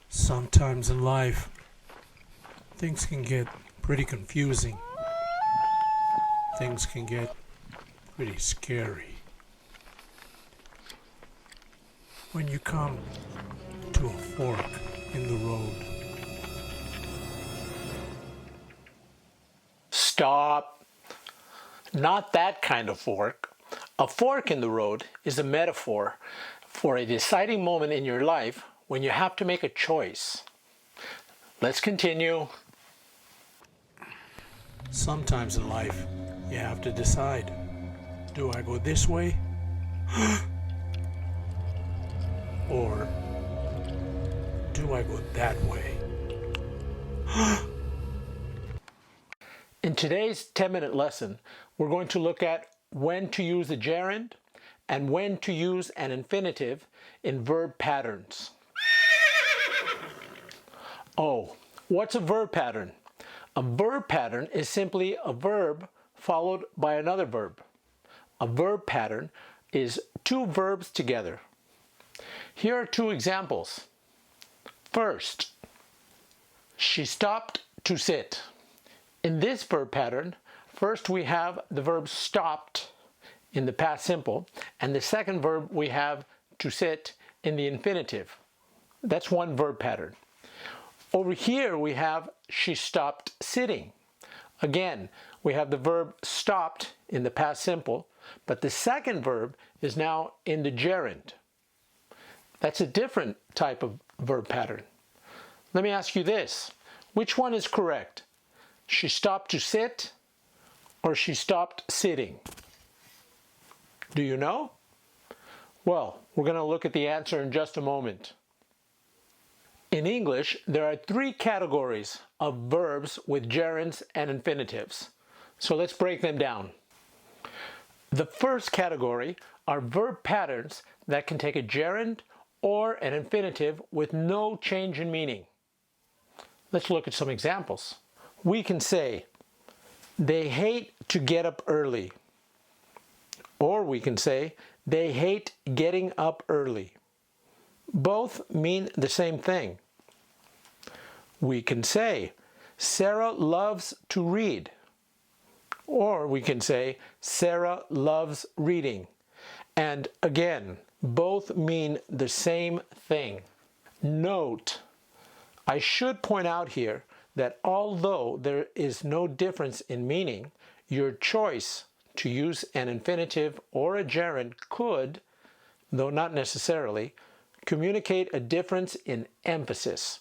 Sometimes in life, things can get pretty confusing. Things can get pretty scary. When you come to a fork in the road. Stop. Not that kind of fork. A fork in the road is a metaphor for a deciding moment in your life when you have to make a choice. Let's continue. Sometimes in life, you have to decide, do I go this way? Or do I go that way? In today's 10-minute lesson, we're going to look at when to use a gerund and when to use an infinitive in verb patterns. Oh, what's a verb pattern? A verb pattern is simply a verb followed by another verb. A verb pattern is two verbs together. Here are two examples. First, she stopped to sit. In this verb pattern, first we have the verb stopped in the past simple, and the second verb we have to sit in the infinitive. That's one verb pattern. Over here we have she stopped sitting. Again, we have the verb stopped in the past simple, but the second verb is now in the gerund. That's a different type of verb pattern. Let me ask you this. Which one is correct? She stopped to sit or she stopped sitting? Do you know? Well, we're going to look at the answer in just a moment. In English, there are three categories of verbs with gerunds and infinitives. So let's break them down. The first category are verb patterns that can take a gerund or an infinitive with no change in meaning. Let's look at some examples. We can say, they hate to get up early. Or we can say, they hate getting up early. Both mean the same thing. We can say, Sarah loves to read. Or we can say, Sarah loves reading. And again, both mean the same thing. Note, I should point out here that although there is no difference in meaning, your choice to use an infinitive or a gerund could, though not necessarily, communicate a difference in emphasis.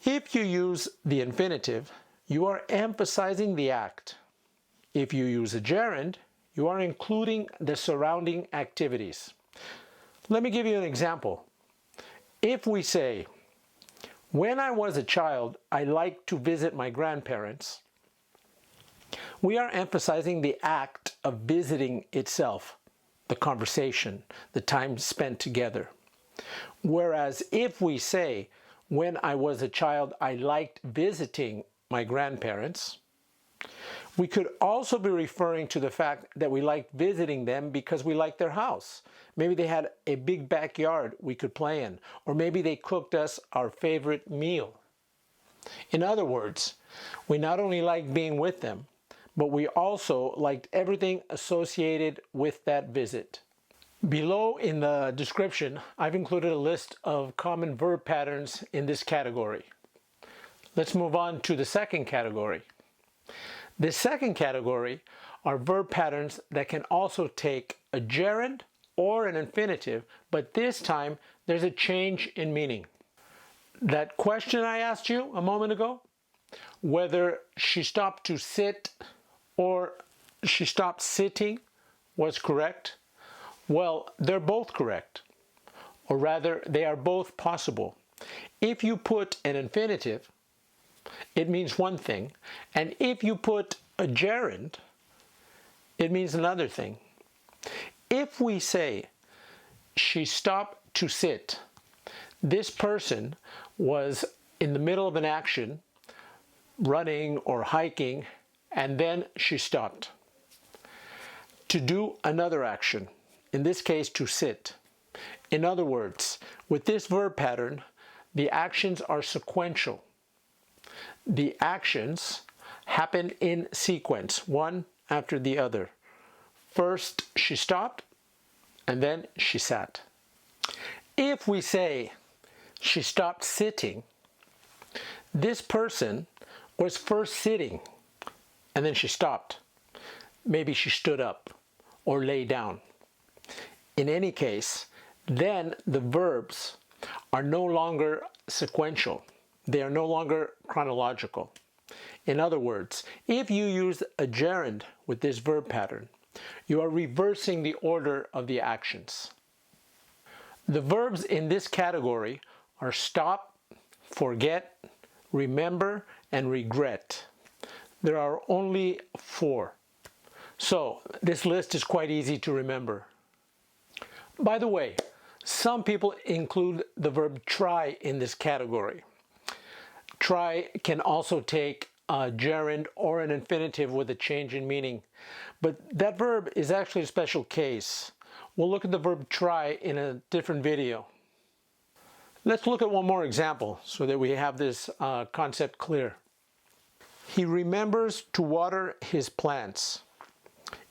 If you use the infinitive, you are emphasizing the act. If you use a gerund, you are including the surrounding activities. Let me give you an example. If we say, when I was a child, I liked to visit my grandparents, we are emphasizing the act of visiting itself, the conversation, the time spent together. Whereas if we say, when I was a child, I liked visiting my grandparents, we could also be referring to the fact that we liked visiting them because we liked their house. Maybe they had a big backyard we could play in, or maybe they cooked us our favorite meal. In other words, we not only liked being with them, but we also liked everything associated with that visit. Below in the description, I've included a list of common verb patterns in this category. Let's move on to the second category. The second category are verb patterns that can also take a gerund or an infinitive, but this time there's a change in meaning. That question I asked you a moment ago, whether she stopped to sit or she stopped sitting was correct, well, they're both correct. Or rather, they are both possible. If you put an infinitive, it means one thing, and if you put a gerund, it means another thing. If we say, she stopped to sit, this person was in the middle of an action, running or hiking, and then she stopped to do another action. in this case to sit. In other words, with this verb pattern, the actions are sequential. The actions happen in sequence, one after the other. First, she stopped, and then she sat. If we say she stopped sitting, this person was first sitting, and then she stopped. Maybe she stood up or lay down. In any case, then the verbs are no longer sequential. They are no longer chronological. In other words, if you use a gerund with this verb pattern, you are reversing the order of the actions. The verbs in this category are stop, forget, remember, and regret. There are only 4. So this list is quite easy to remember. By the way, some people include the verb try in this category. Try can also take a gerund or an infinitive with a change in meaning, but that verb is actually a special case. We'll look at the verb try in a different video. Let's look at one more example so that we have this concept clear. He remembers to water his plants.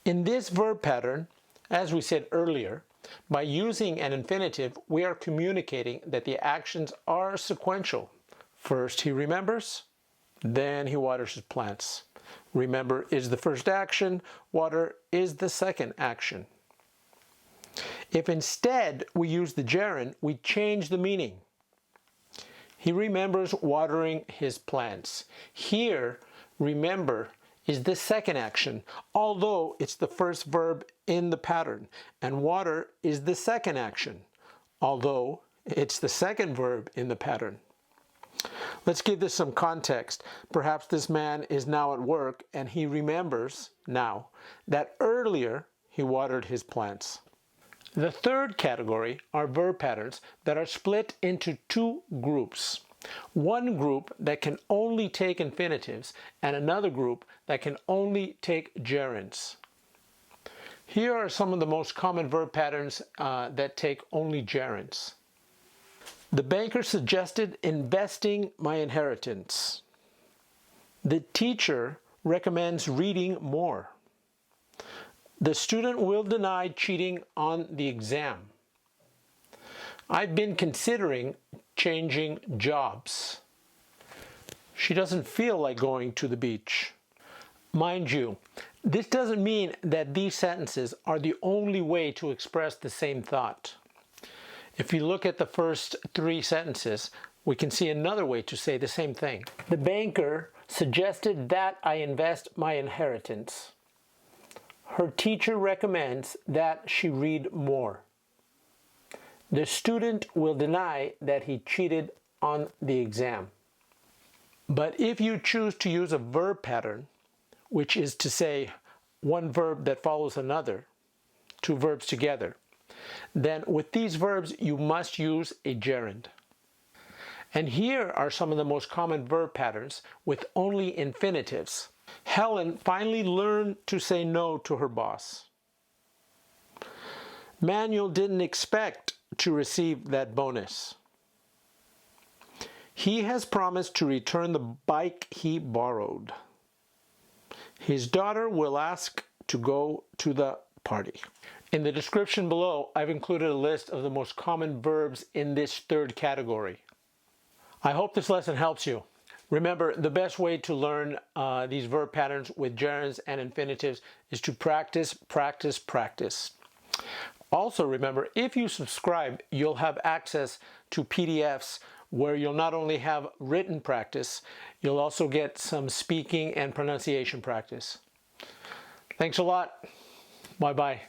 In this verb pattern, as we said earlier, by using an infinitive, we are communicating that the actions are sequential. First he remembers, then he waters his plants. Remember is the first action, water is the second action. If instead we use the gerund, we change the meaning. He remembers watering his plants. Here, remember is the second action, although it's the first verb in the pattern, and water is the second action, although it's the second verb in the pattern. Let's give this some context. Perhaps this man is now at work and he remembers now that earlier he watered his plants. The third category are verb patterns that are split into 2 groups. One group that can only take infinitives and another group that can only take gerunds. Here are some of the most common verb patterns that take only gerunds. The banker suggested investing my inheritance. The teacher recommends reading more. The student will deny cheating on the exam. I've been considering changing jobs. She doesn't feel like going to the beach. Mind you, this doesn't mean that these sentences are the only way to express the same thought. If you look at the first 3 sentences, we can see another way to say the same thing. The banker suggested that I invest my inheritance. Her teacher recommends that she read more. The student will deny that he cheated on the exam. But if you choose to use a verb pattern, which is to say one verb that follows another, 2 verbs together, then with these verbs you must use a gerund. And here are some of the most common verb patterns with only infinitives. Helen finally learned to say no to her boss. Manuel didn't expect to receive that bonus. He has promised to return the bike he borrowed. His daughter will ask to go to the party. In the description below, I've included a list of the most common verbs in this third category. I hope this lesson helps you. Remember, the best way to learn these verb patterns with gerunds and infinitives is to practice, practice, practice. Also remember, if you subscribe, you'll have access to PDFs where you'll not only have written practice, you'll also get some speaking and pronunciation practice. Thanks a lot. Bye-bye.